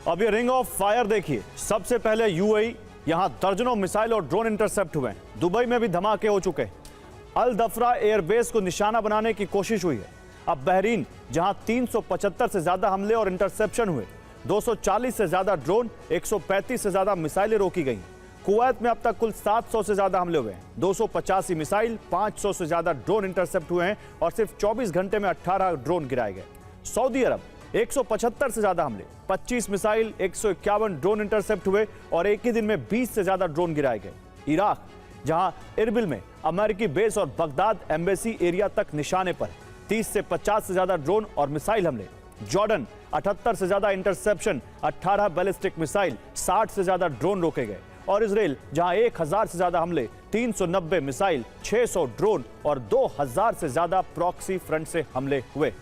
अब ये ring of fire देखिए। सबसे पहले यूएई, यहां दर्जनों मिसाइल और ड्रोन इंटरसेप्ट हुए हैं। दुबई में भी धमाके हो चुके हैं। अल दफरा एयरबेस को निशाना बनाने की कोशिश हुई है। अब बहरीन, जहां 375 से ज्यादा हमले और इंटरसेप्शन हुए, 240 से ज्यादा ड्रोन, 135 से ज्यादा मिसाइलें रोकी गई। कुवैत में अब तक कुल 700 से ज्यादा हमले हुए हैं, 285 मिसाइल, 500 से ज्यादा ड्रोन इंटरसेप्ट हुए हैं और सिर्फ 24 घंटे में 18 ड्रोन गिराए गए। सऊदी अरब, 175 से ज्यादा हमले, 25 मिसाइल, 151 ड्रोन इंटरसेप्ट हुए और एक ही दिन में 20 से ज्यादा ड्रोन गिराए गए। इराक, जहां इरबिल में अमेरिकी बेस और बगदाद एम्बेसी एरिया तक निशाने पर 30 से 50 से ज्यादा ड्रोन और मिसाइल हमले। जॉर्डन, 78 से ज्यादा इंटरसेप्शन, 18 बैलिस्टिक मिसाइल, 60 से ज्यादा ड्रोन रोके गए। और इजराइल, जहां 1000 से ज्यादा हमले, 390 मिसाइल, 600 ड्रोन और 2000 से ज्यादा प्रॉक्सी फ्रंट से हमले हुए।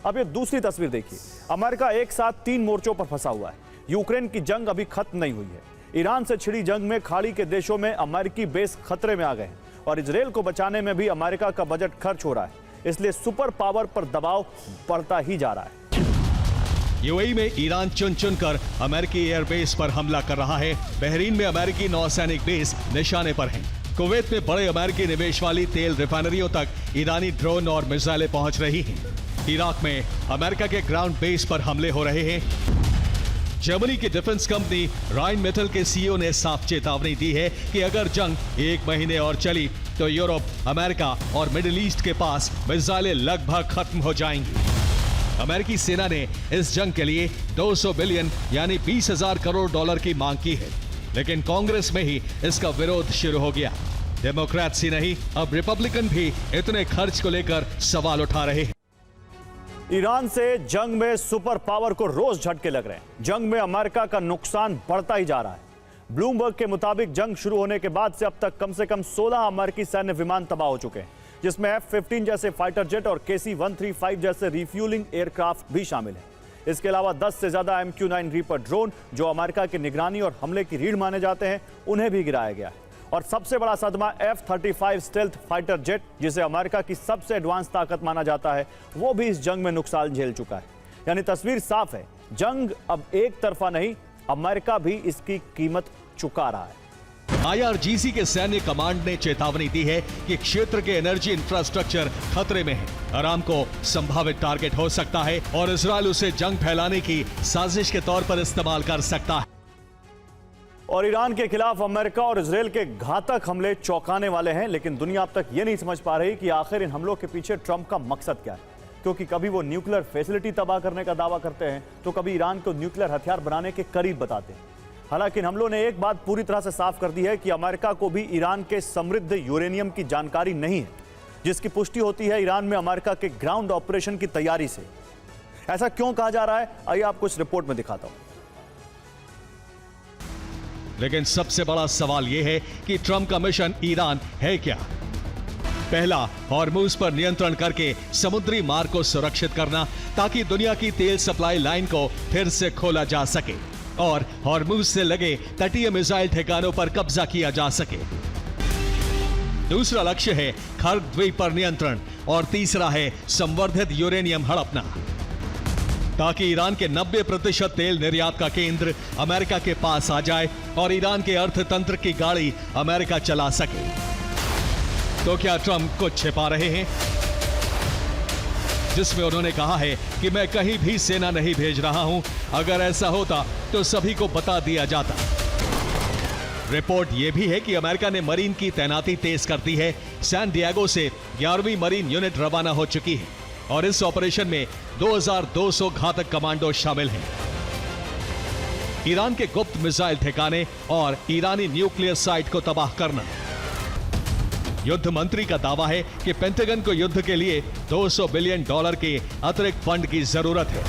अब ये दूसरी तस्वीर देखिए। अमेरिका एक साथ 3 मोर्चों पर फंसा हुआ है। यूक्रेन की जंग अभी खत्म नहीं हुई है। ईरान से छिड़ी जंग में खाड़ी के देशों में अमेरिकी बेस खतरे में आ गए हैं और इजराइल को बचाने में भी अमेरिका का बजट खर्च हो रहा है। इसलिए सुपर पावर पर दबाव बढ़ता ही जा रहा है। यूएई में ईरान चुन चुन कर अमेरिकी एयरबेस पर हमला कर रहा है। बहरीन में अमेरिकी नौसैनिक बेस निशाने पर हैं। कुवैत में बड़े अमेरिकी निवेश वाली तेल रिफाइनरियों तक ईरानी ड्रोन और मिसाइलें पहुंच रही हैं। इराक में अमेरिका के ग्राउंड बेस पर हमले हो रहे हैं। जर्मनी की डिफेंस कंपनी राइन मेटल के सीईओ ने साफ चेतावनी दी है कि अगर जंग 1 महीने और चली तो यूरोप, अमेरिका और मिडिल ईस्ट के पास मिसाइलें लगभग खत्म हो जाएंगी। अमेरिकी सेना ने इस जंग के लिए 200 बिलियन यानी 20,000 करोड़ डॉलर की मांग की है, लेकिन कांग्रेस में ही इसका विरोध शुरू हो गया। डेमोक्रेट्स ही नहीं, अब रिपब्लिकन भी इतने खर्च को लेकर सवाल उठा रहे हैं। ईरान से जंग में सुपर पावर को रोज झटके लग रहे हैं। जंग में अमेरिका का नुकसान बढ़ता ही जा रहा है। ब्लूमबर्ग के मुताबिक जंग शुरू होने के बाद से अब तक कम से कम 16 अमेरिकी सैन्य विमान तबाह हो चुके हैं, जिसमें F-15 जैसे फाइटर जेट और KC-135 जैसे रिफ्यूलिंग एयरक्राफ्ट भी शामिल हैं। इसके अलावा 10 से ज्यादा MQ-9 रीपर ड्रोन, जो अमेरिका की निगरानी और हमले की रीढ़ माने जाते हैं, उन्हें भी गिराया गया है। और सबसे बड़ा सदमा F-35 स्टेल्थ फाइटर जेट, जिसे अमेरिका की सबसे एडवांस ताकत माना जाता है, वो भी इस जंग में नुकसान झेल चुका है। यानी तस्वीर साफ है, जंग अब एक तरफा नहीं, अमेरिका भी इसकी कीमत चुका रहा है। IRGC के सैन्य कमांड ने चेतावनी दी है कि क्षेत्र के एनर्जी इंफ्रास्ट्रक्चर खतरे में है। अरामको संभावित टारगेट हो सकता है और इजरायल उसे जंग फैलाने की साजिश के तौर पर इस्तेमाल कर सकता है। और ईरान के खिलाफ अमेरिका और इजरायल के घातक हमले चौंकाने वाले हैं, लेकिन दुनिया अब तक ये नहीं समझ पा रही कि आखिर इन हमलों के पीछे ट्रंप का मकसद क्या है। क्योंकि कभी वो न्यूक्लियर फैसिलिटी तबाह करने का दावा करते हैं, तो कभी ईरान को न्यूक्लियर हथियार बनाने के करीब बताते हैं। हालांकि इन हमलों ने एक बात पूरी तरह से साफ कर दी है कि अमेरिका को भी ईरान के समृद्ध यूरेनियम की जानकारी नहीं है, जिसकी पुष्टि होती है ईरान में अमेरिका के ग्राउंड ऑपरेशन की तैयारी से। ऐसा क्यों कहा जा रहा है, आइए आपको इस रिपोर्ट में दिखाता हूं। लेकिन सबसे बड़ा सवाल यह है कि ट्रंप का मिशन ईरान है क्या? पहला, हॉर्मुज पर नियंत्रण करके समुद्री मार्ग को सुरक्षित करना, ताकि दुनिया की तेल सप्लाई लाइन को फिर से खोला जा सके और हॉर्मुज से लगे तटीय मिसाइल ठिकानों पर कब्जा किया जा सके। दूसरा लक्ष्य है खर्ग द्वीप पर नियंत्रण और तीसरा है संवर्धित यूरेनियम हड़पना, ताकि ईरान के 90% तेल निर्यात का केंद्र अमेरिका के पास आ जाए और ईरान के अर्थतंत्र की गाड़ी अमेरिका चला सके। तो क्या ट्रंप कुछ छिपा रहे हैं, जिसमें उन्होंने कहा है कि मैं कहीं भी सेना नहीं भेज रहा हूं, अगर ऐसा होता तो सभी को बता दिया जाता। रिपोर्ट यह भी है कि अमेरिका ने मरीन की तैनाती तेज कर दी है। सैन डिएगो से 11वीं मरीन यूनिट रवाना हो चुकी है और इस ऑपरेशन में 2200 घातक कमांडो शामिल हैं। ईरान के गुप्त मिसाइल ठिकाने और ईरानी न्यूक्लियर साइट को तबाह करना। युद्ध मंत्री का दावा है कि पेंटागन को युद्ध के लिए $200 बिलियन के अतिरिक्त फंड की जरूरत है।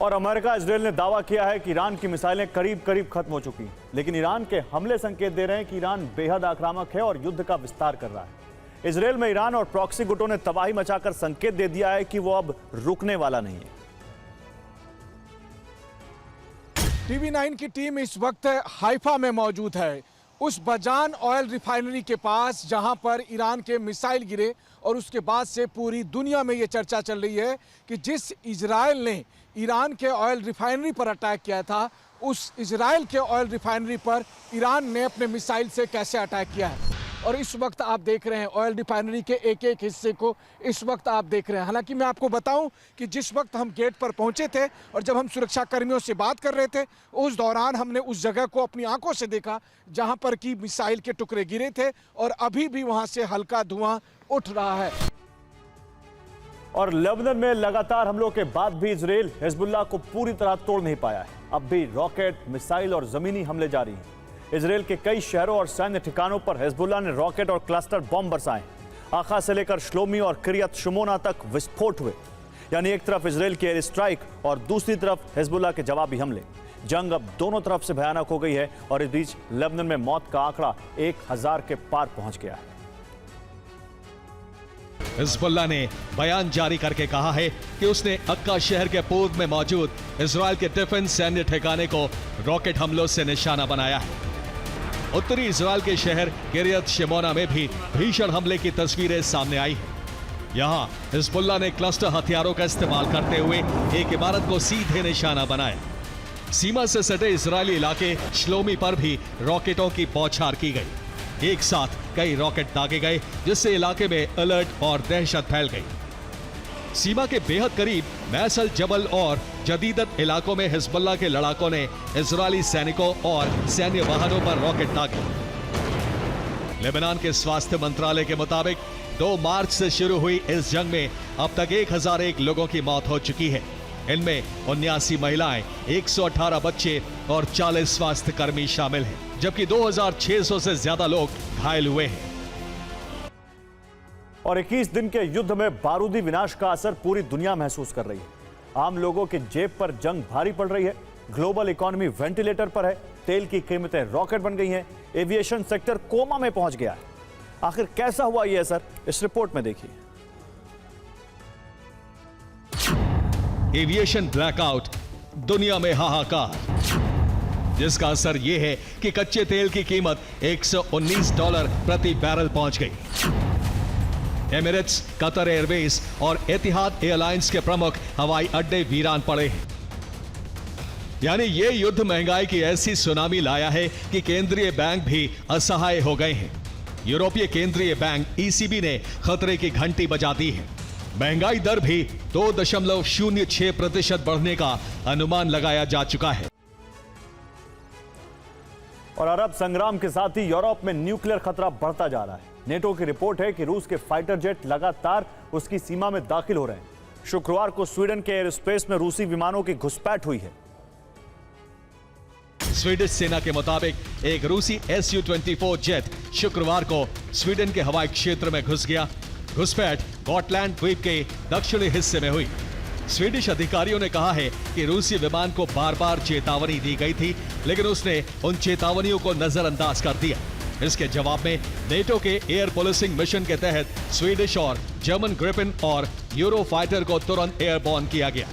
और अमेरिका इजरायल ने दावा किया है कि ईरान की मिसाइलें करीब करीब खत्म हो चुकी हैं, लेकिन ईरान के हमले संकेत दे रहे हैं कि ईरान बेहद आक्रामक है और युद्ध का विस्तार कर रहा है। इजरायल में ईरान और प्रॉक्सी गुटों ने तबाही मचाकर संकेत दे दिया है कि वो अब रुकने वाला नहीं है। टीवी 9 की टीम इस वक्त हाइफा में मौजूद है उस बजान ऑयल रिफाइनरी के पास जहां पर ईरान के मिसाइल गिरे और उसके बाद से पूरी दुनिया में ये चर्चा चल रही है कि जिस इजराइल ने ईरान के ऑयल रिफाइनरी पर अटैक किया था, उस इजराइल के ऑयल रिफाइनरी पर ईरान ने अपने मिसाइल से कैसे अटैक किया है। और इस वक्त आप देख रहे हैं ऑयल रिफाइनरी के एक एक हिस्से को इस वक्त आप देख रहे हैं। हालांकि मैं आपको बताऊं कि जिस वक्त हम गेट पर पहुंचे थे और जब हम सुरक्षा कर्मियों से बात कर रहे थे, उस दौरान हमने उस जगह को अपनी आंखों से देखा जहां पर कि मिसाइल के टुकड़े गिरे थे और अभी भी वहां से हल्का धुआं उठ रहा है। और लेबनान में लगातार हमलों के बाद भी इजराइल हिजबुल्लाह को पूरी तरह तोड़ नहीं पाया है। अब भी रॉकेट, मिसाइल और जमीनी हमले जारी हैं। इजराइल के कई शहरों और सैन्य ठिकानों पर हिजबुल्लाह ने रॉकेट और क्लस्टर बम बरसाए। आखा से लेकर श्लोमी और किरियत शुमोना तक विस्फोट हुए। यानी एक तरफ इजराइल की एयर स्ट्राइक और दूसरी तरफ हिजबुल्लाह के जवाबी हमले। जंग अब दोनों तरफ से भयानक हो गई है और इस बीच लेबनान में मौत का आंकड़ा 1000 के पार पहुंच गया है। हिजबुल्लाह ने बयान जारी करके कहा है कि उसने अक्का शहर के पूर्व में मौजूद इजराइल के डिफेंस सैन्य ठिकाने को रॉकेट हमलों से निशाना बनाया है। उत्तरी इजराइल के शहर किरियत शिमोना में भी भीषण हमले की तस्वीरें सामने आई हैं। यहां हिजबुल्लाह ने क्लस्टर हथियारों का इस्तेमाल करते हुए एक इमारत को सीधे निशाना बनाया। सीमा से सटे इजरायली इलाके श्लोमी पर भी रॉकेटों की बौछार की गई। एक साथ कई रॉकेट दागे गए जिससे इलाके में अलर्ट और दहशत फैल गई। सीमा के बेहद करीब मैसल जबल और जदीदत इलाकों में हिजबुल्लाह के लड़ाकों ने इजरायली सैनिकों और सैन्य वाहनों पर रॉकेट दागे। लेबनान के स्वास्थ्य मंत्रालय के मुताबिक 2 मार्च से शुरू हुई इस जंग में अब तक 1001 लोगों की मौत हो चुकी है। इनमें 79 महिलाएं, 118 बच्चे और 40 स्वास्थ्य कर्मी शामिल हैं, जबकि 2600 से ज्यादा लोग घायल हुए हैं। और 21 दिन के युद्ध में बारूदी विनाश का असर पूरी दुनिया महसूस कर रही है। आम लोगों के जेब पर जंग भारी पड़ रही है। ग्लोबल इकोनॉमी वेंटिलेटर पर है। तेल की कीमतें रॉकेट बन गई हैं। एविएशन सेक्टर कोमा में पहुंच गया है। आखिर कैसा हुआ यह असर, इस रिपोर्ट में देखिए। एविएशन ब्लैकआउट, दुनिया में हाहाकार, जिसका असर यह है कि कच्चे तेल की कीमत $119 प्रति बैरल पहुंच गई। एमिरेट्स, कतर एयरवेज और एतिहाद एयरलाइंस के प्रमुख हवाई अड्डे वीरान पड़े हैं। यानी यह युद्ध महंगाई की ऐसी सुनामी लाया है कि केंद्रीय बैंक भी असहाय हो गए हैं। यूरोपीय केंद्रीय बैंक ECB ने खतरे की घंटी बजा दी है। महंगाई दर भी 2.06% बढ़ने का अनुमान लगाया जा चुका है। और अरब संग्राम के साथ ही यूरोप में न्यूक्लियर खतरा बढ़ता जा रहा है। नेटो की रिपोर्ट है कि रूस के फाइटर जेट लगातार उसकी सीमा में दाखिल हो रहे हैं। शुक्रवार को स्वीडन के एयर स्पेस में रूसी विमानों की घुसपैठ हुई है। स्वीडिश सेना के मुताबिक एक रूसी Su-24 जेट शुक्रवार को स्वीडन के हवाई क्षेत्र में घुस गया। घुसपैठ गॉटलैंड द्वीप के दक्षिणी हिस्से में हुई। स्वीडिश अधिकारियों ने कहा है कि रूसी विमान को बार बार चेतावनी दी गई थी, लेकिन उसने उन चेतावनियों को नजरअंदाज कर दिया। इसके जवाब में नेटो के एयर पुलिसिंग मिशन के तहत स्वीडिश और जर्मन ग्रिपेन और यूरो फाइटर को तुरंत एयरबॉर्न किया गया।